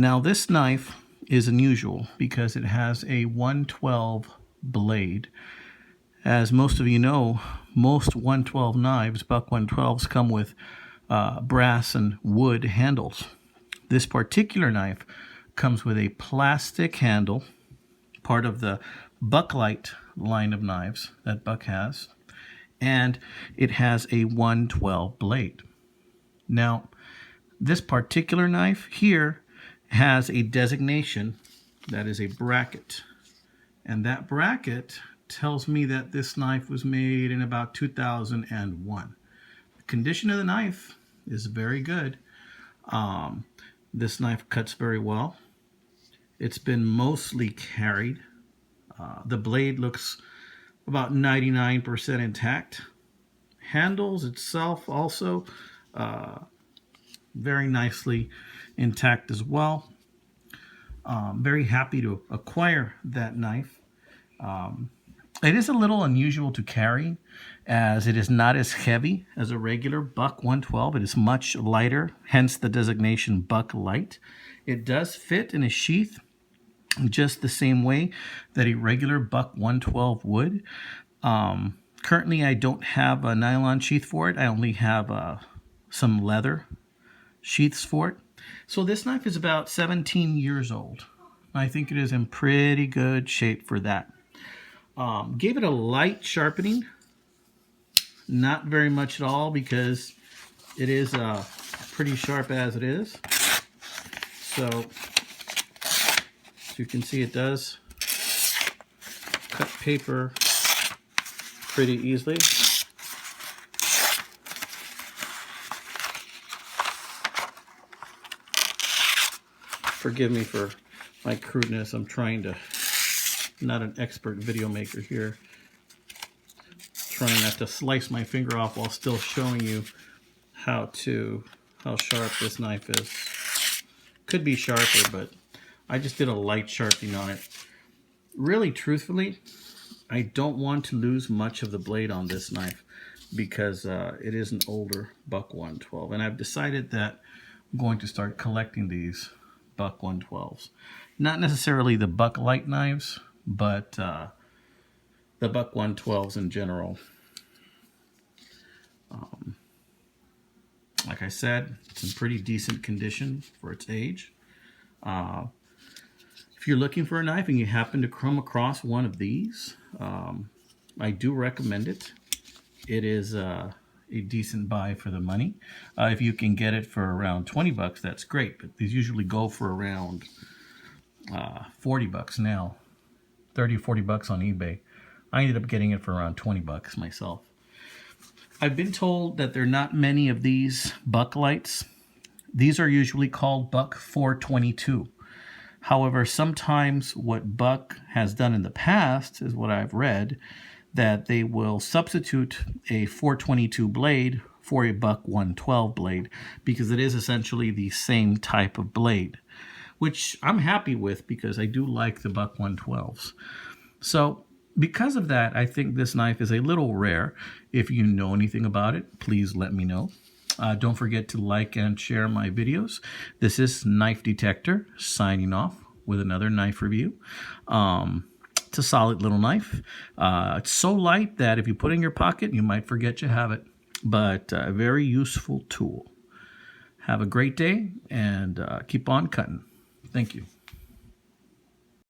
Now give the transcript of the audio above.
Now this knife is unusual because it has a 112 blade. As most of you know, most 112 knives, Buck 112s, come with brass and wood handles. This particular knife comes with a plastic handle, part of the Bucklite line of knives that Buck has, and it has a 112 blade. Now, this particular knife here has a designation that is a bracket, and that bracket tells me that this knife was made in about 2001. The condition of the knife is very good. This knife cuts very well. It's been mostly carried. The blade looks about 99% intact. Handles itself also very nicely intact as well. Very happy to acquire that knife. It is a little unusual to carry, as it is not as heavy as a regular Buck 112. It is much lighter, hence the designation Bucklite. It does fit in a sheath just the same way that a regular Buck 112 would. Currently, I don't have a nylon sheath for it. I only have some leather sheaths for it. So this knife is about 17 years old. I think it is in pretty good shape for that. Gave it a light sharpening, not very much at all, because it is pretty sharp as it is. So as you can see, it does cut paper pretty easily. Forgive me for my crudeness. I'm trying to, not an expert video maker here, trying not to slice my finger off while still showing you how sharp this knife is. Could be sharper, but I just did a light sharpening on it. Really, truthfully, I don't want to lose much of the blade on this knife because it is an older Buck 112, and I've decided that I'm going to start collecting these Buck 112s. Not necessarily the Bucklite knives, but the Buck 112s in general. Like I said, it's in pretty decent condition for its age. If you're looking for a knife and you happen to come across one of these, I do recommend it. It is a decent buy for the money. If you can get it for around 20 bucks, that's great, but these usually go for around 40 bucks now. 30 or 40 bucks on eBay. I ended up getting it for around 20 bucks myself. I've been told that there are not many of these Bucklites. These are usually called Buck 422. However, sometimes what Buck has done in the past is what I've read, that they will substitute a 422 blade for a Buck 112 blade because it is essentially the same type of blade, which I'm happy with because I do like the Buck 112s. So because of that, I think this knife is a little rare. If you know anything about it, please let me know. Don't forget to like and share my videos. This is Knife Detector signing off with another knife review. It's a solid little knife. It's so light that if you put it in your pocket, you might forget you have it, but a very useful tool. Have a great day and keep on cutting. Thank you.